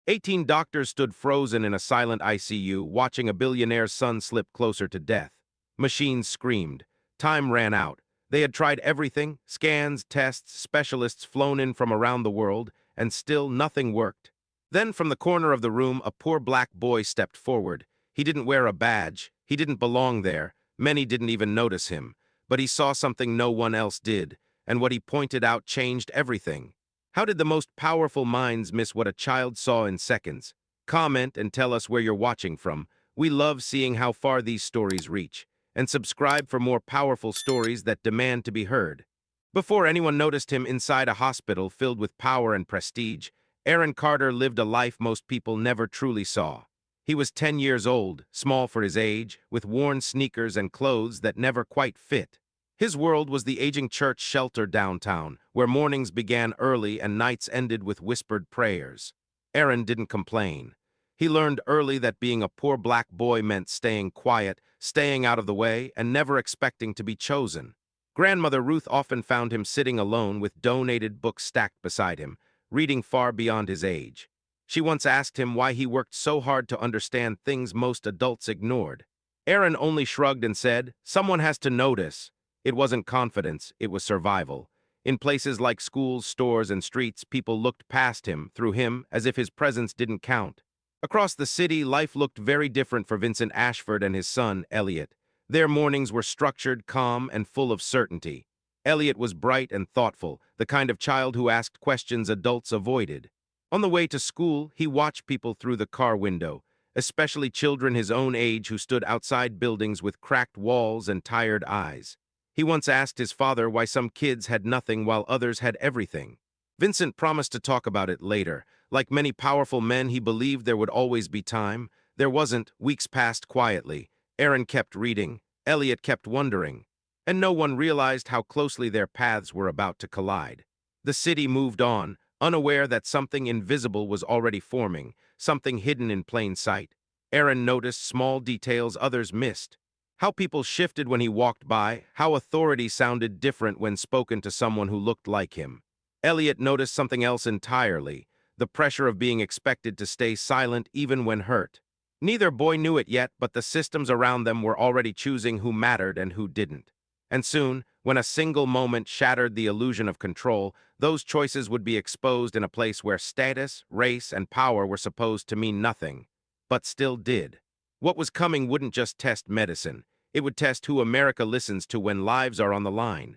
18 doctors stood frozen in a silent ICU, watching a billionaire's son slip closer to death. Machines screamed. Time ran out. They had tried everything, scans, tests, specialists flown in from around the world, and still nothing worked. Then from the corner of the room, a poor black boy stepped forward. He didn't wear a badge. He didn't belong there. Many didn't even notice him. But he saw something no one else did, and what he pointed out changed everything. How did the most powerful minds miss what a child saw in seconds? Comment and tell us where you're watching from. We love seeing how far these stories reach. And subscribe for more powerful stories that demand to be heard. Before anyone noticed him inside a hospital filled with power and prestige, Aaron Carter lived a life most people never truly saw. He was 10 years old, small for his age, with worn sneakers and clothes that never quite fit. His world was the aging church shelter downtown, where mornings began early and nights ended with whispered prayers. Aaron didn't complain. He learned early that being a poor black boy meant staying quiet, staying out of the way, and never expecting to be chosen. Grandmother Ruth often found him sitting alone with donated books stacked beside him, reading far beyond his age. She once asked him why he worked so hard to understand things most adults ignored. Aaron only shrugged and said, "Someone has to notice." It wasn't confidence, it was survival. In places like schools, stores, and streets, people looked past him, through him, as if his presence didn't count. Across the city, life looked very different for Vincent Ashford and his son, Elliot. Their mornings were structured, calm, and full of certainty. Elliot was bright and thoughtful, the kind of child who asked questions adults avoided. On the way to school, he watched people through the car window, especially children his own age who stood outside buildings with cracked walls and tired eyes. He once asked his father why some kids had nothing while others had everything. Vincent promised to talk about it later. Like many powerful men, he believed there would always be time. There wasn't. Weeks passed quietly. Aaron kept reading. Elliot kept wondering. And no one realized how closely their paths were about to collide. The city moved on, unaware that something invisible was already forming, something hidden in plain sight. Aaron noticed small details others missed. How people shifted when he walked by, how authority sounded different when spoken to someone who looked like him. Elliot noticed something else entirely, the pressure of being expected to stay silent even when hurt. Neither boy knew it yet, but the systems around them were already choosing who mattered and who didn't. And soon, when a single moment shattered the illusion of control, those choices would be exposed in a place where status, race, and power were supposed to mean nothing, but still did. What was coming wouldn't just test medicine. It would test who America listens to when lives are on the line.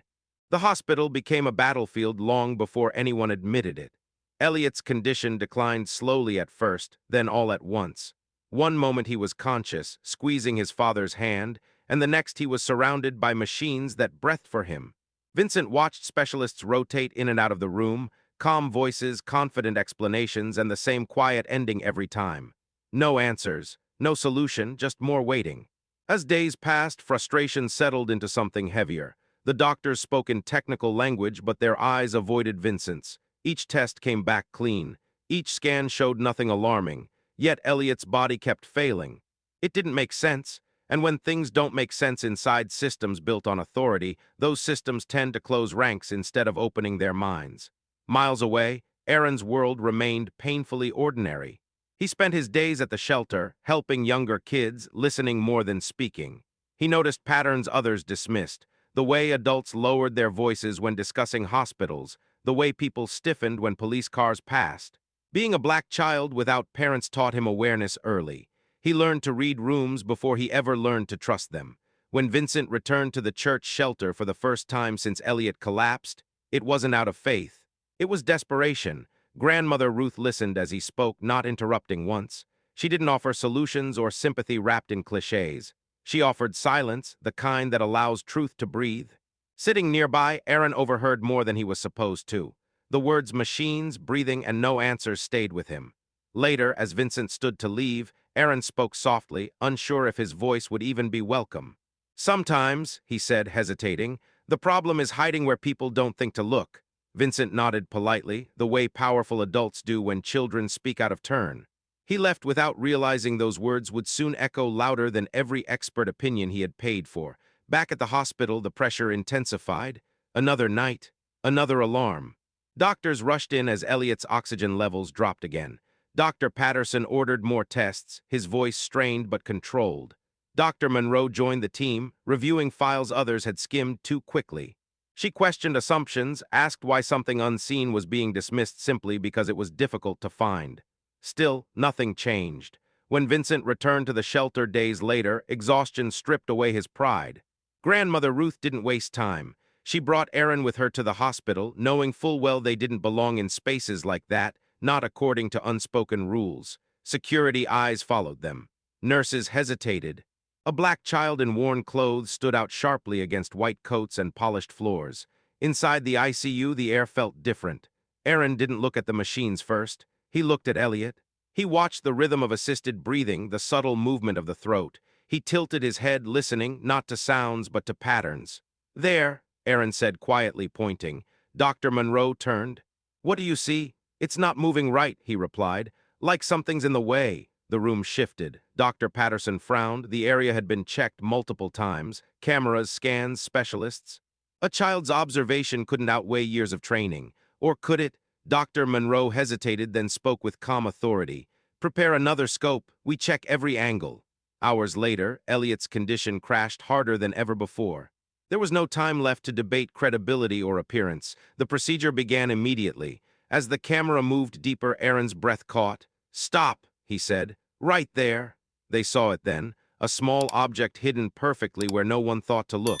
The hospital became a battlefield long before anyone admitted it. Elliot's condition declined slowly at first, then all at once. One moment he was conscious, squeezing his father's hand, and the next he was surrounded by machines that breathed for him. Vincent watched specialists rotate in and out of the room, calm voices, confident explanations, and the same quiet ending every time. No answers, no solution, just more waiting. As days passed, frustration settled into something heavier. The doctors spoke in technical language, but their eyes avoided Vincent's. Each test came back clean. Each scan showed nothing alarming. Yet Elliot's body kept failing. It didn't make sense. And when things don't make sense inside systems built on authority, those systems tend to close ranks instead of opening their minds. Miles away, Aaron's world remained painfully ordinary. He spent his days at the shelter, helping younger kids, listening more than speaking. He noticed patterns others dismissed, the way adults lowered their voices when discussing hospitals, the way people stiffened when police cars passed. Being a black child without parents taught him awareness early. He learned to read rooms before he ever learned to trust them. When Vincent returned to the church shelter for the first time since Elliot collapsed, it wasn't out of faith. It was desperation. Grandmother Ruth listened as he spoke, not interrupting once. She didn't offer solutions or sympathy wrapped in cliches. She offered silence, the kind that allows truth to breathe. Sitting nearby, Aaron overheard more than he was supposed to. The words machines, breathing, and no answers stayed with him. Later, as Vincent stood to leave, Aaron spoke softly, unsure if his voice would even be welcome. "Sometimes," he said, hesitating, "the problem is hiding where people don't think to look." Vincent nodded politely, the way powerful adults do when children speak out of turn. He left without realizing those words would soon echo louder than every expert opinion he had paid for. Back at the hospital, the pressure intensified. Another night, another alarm. Doctors rushed in as Elliot's oxygen levels dropped again. Dr. Patterson ordered more tests, his voice strained but controlled. Dr. Monroe joined the team, reviewing files others had skimmed too quickly. She questioned assumptions, asked why something unseen was being dismissed simply because it was difficult to find. Still, nothing changed. When Vincent returned to the shelter days later, exhaustion stripped away his pride. Grandmother Ruth didn't waste time. She brought Aaron with her to the hospital, knowing full well they didn't belong in spaces like that, not according to unspoken rules. Security eyes followed them. Nurses hesitated. A black child in worn clothes stood out sharply against white coats and polished floors. Inside the ICU, the air felt different. Aaron didn't look at the machines first. He looked at Elliot. He watched the rhythm of assisted breathing, the subtle movement of the throat. He tilted his head, listening, not to sounds, but to patterns. "There," Aaron said quietly, pointing. Dr. Monroe turned. "What do you see?" "It's not moving right," he replied. "Like something's in the way." The room shifted. Dr. Patterson frowned. The area had been checked multiple times. Cameras, scans, specialists. A child's observation couldn't outweigh years of training. Or could it? Dr. Monroe hesitated, then spoke with calm authority. "Prepare another scope. We check every angle." Hours later, Elliot's condition crashed harder than ever before. There was no time left to debate credibility or appearance. The procedure began immediately. As the camera moved deeper, Aaron's breath caught. "Stop," he said. "Right there." They saw it then, a small object hidden perfectly where no one thought to look.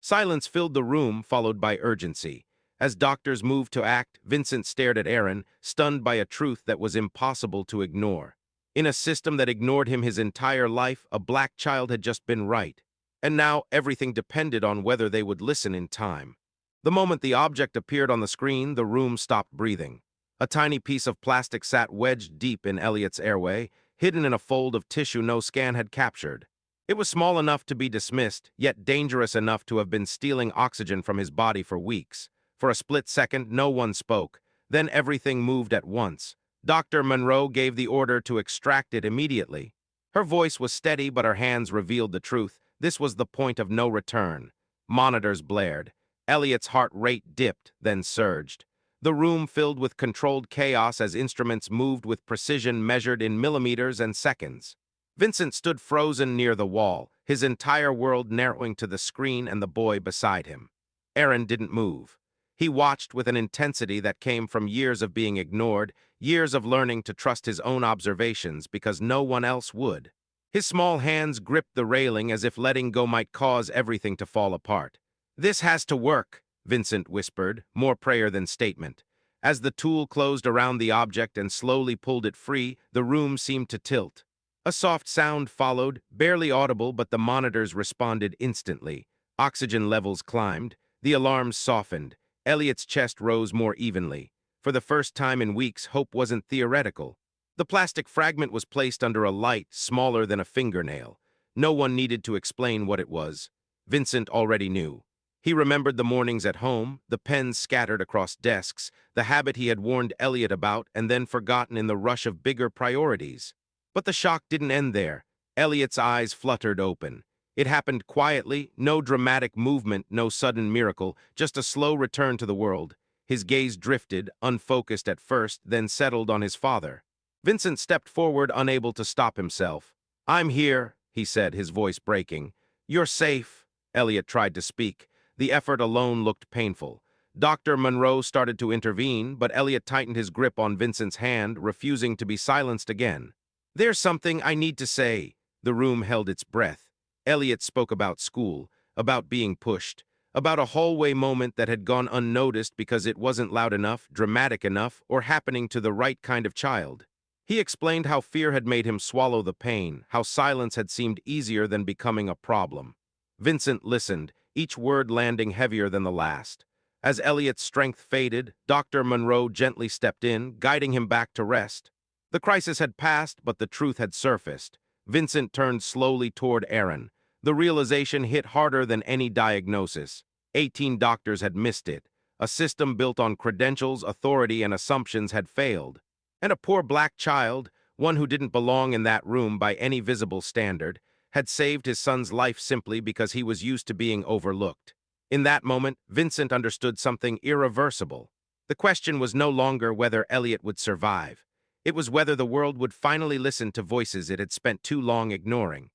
Silence filled the room, followed by urgency. As doctors moved to act, Vincent stared at Aaron, stunned by a truth that was impossible to ignore. In a system that ignored him his entire life, a black child had just been right. And now everything depended on whether they would listen in time. The moment the object appeared on the screen, the room stopped breathing. A tiny piece of plastic sat wedged deep in Elliot's airway, hidden in a fold of tissue no scan had captured. It was small enough to be dismissed, yet dangerous enough to have been stealing oxygen from his body for weeks. For a split second, no one spoke. Then everything moved at once. Dr. Monroe gave the order to extract it immediately. Her voice was steady, but her hands revealed the truth. This was the point of no return. Monitors blared. Elliot's heart rate dipped, then surged. The room filled with controlled chaos as instruments moved with precision measured in millimeters and seconds. Vincent stood frozen near the wall, his entire world narrowing to the screen and the boy beside him. Aaron didn't move. He watched with an intensity that came from years of being ignored, years of learning to trust his own observations because no one else would. His small hands gripped the railing as if letting go might cause everything to fall apart. "This has to work," Vincent whispered, more prayer than statement. As the tool closed around the object and slowly pulled it free, the room seemed to tilt. A soft sound followed, barely audible, but the monitors responded instantly. Oxygen levels climbed. The alarms softened. Elliot's chest rose more evenly. For the first time in weeks, hope wasn't theoretical. The plastic fragment was placed under a light smaller than a fingernail. No one needed to explain what it was. Vincent already knew. He remembered the mornings at home, the pens scattered across desks, the habit he had warned Elliot about and then forgotten in the rush of bigger priorities. But the shock didn't end there. Elliot's eyes fluttered open. It happened quietly, no dramatic movement, no sudden miracle, just a slow return to the world. His gaze drifted, unfocused at first, then settled on his father. Vincent stepped forward, unable to stop himself. "I'm here," he said, his voice breaking. "You're safe." Elliot tried to speak. The effort alone looked painful. Dr. Monroe started to intervene, but Elliot tightened his grip on Vincent's hand, refusing to be silenced again. "There's something I need to say." The room held its breath. Elliot spoke about school, about being pushed, about a hallway moment that had gone unnoticed because it wasn't loud enough, dramatic enough, or happening to the right kind of child. He explained how fear had made him swallow the pain, how silence had seemed easier than becoming a problem. Vincent listened, each word landing heavier than the last. As Elliot's strength faded, Dr. Monroe gently stepped in, guiding him back to rest. The crisis had passed, but the truth had surfaced. Vincent turned slowly toward Aaron. The realization hit harder than any diagnosis. 18 doctors had missed it. A system built on credentials, authority, and assumptions had failed. And a poor black child, one who didn't belong in that room by any visible standard, had saved his son's life simply because he was used to being overlooked. In that moment, Vincent understood something irreversible. The question was no longer whether Elliot would survive. It was whether the world would finally listen to voices it had spent too long ignoring.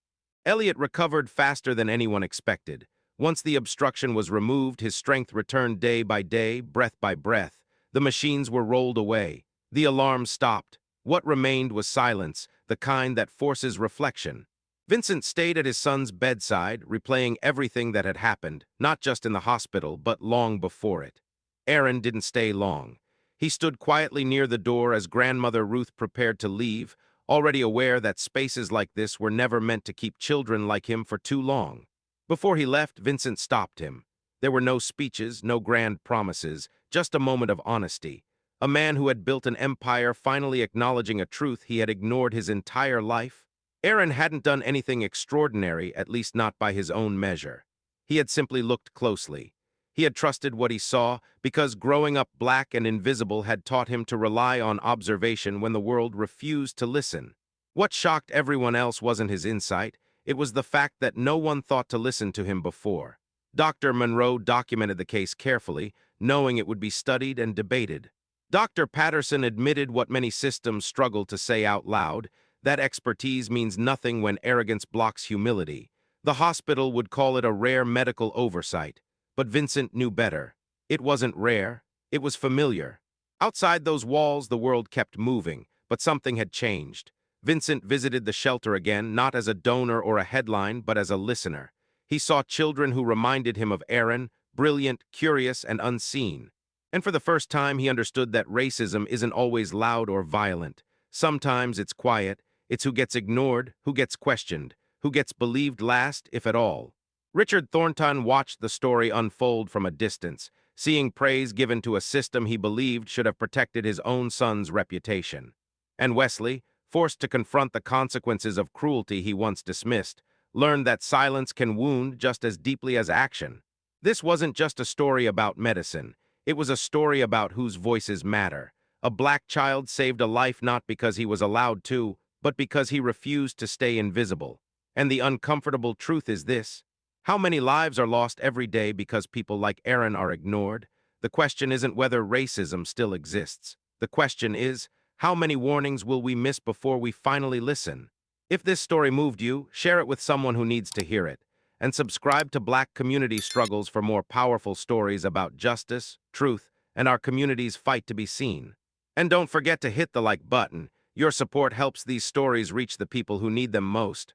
Elliot recovered faster than anyone expected. Once the obstruction was removed, his strength returned day by day, breath by breath. The machines were rolled away. The alarm stopped. What remained was silence, the kind that forces reflection. Vincent stayed at his son's bedside, replaying everything that had happened, not just in the hospital, but long before it. Aaron didn't stay long. He stood quietly near the door as grandmother Ruth prepared to leave, already aware that spaces like this were never meant to keep children like him for too long. Before he left, Vincent stopped him. There were no speeches, no grand promises, just a moment of honesty. A man who had built an empire finally acknowledging a truth he had ignored his entire life. Aaron hadn't done anything extraordinary, at least not by his own measure. He had simply looked closely. He had trusted what he saw because growing up black and invisible had taught him to rely on observation when the world refused to listen. What shocked everyone else wasn't his insight, it was the fact that no one thought to listen to him before. Dr. Monroe documented the case carefully, knowing it would be studied and debated. Dr. Patterson admitted what many systems struggle to say out loud, that expertise means nothing when arrogance blocks humility. The hospital would call it a rare medical oversight. But Vincent knew better. It wasn't rare, it was familiar. Outside those walls, the world kept moving, but something had changed. Vincent visited the shelter again, not as a donor or a headline, but as a listener. He saw children who reminded him of Aaron, brilliant, curious, and unseen. And for the first time, he understood that racism isn't always loud or violent. Sometimes it's quiet. It's who gets ignored, who gets questioned, who gets believed last, if at all. Richard Thornton watched the story unfold from a distance, seeing praise given to a system he believed should have protected his own son's reputation. And Wesley, forced to confront the consequences of cruelty he once dismissed, learned that silence can wound just as deeply as action. This wasn't just a story about medicine. It was a story about whose voices matter. A black child saved a life not because he was allowed to, but because he refused to stay invisible. And the uncomfortable truth is this: how many lives are lost every day because people like Aaron are ignored? The question isn't whether racism still exists. The question is, how many warnings will we miss before we finally listen? If this story moved you, share it with someone who needs to hear it. And subscribe to Black Community Struggles for more powerful stories about justice, truth, and our community's fight to be seen. And don't forget to hit the like button. Your support helps these stories reach the people who need them most.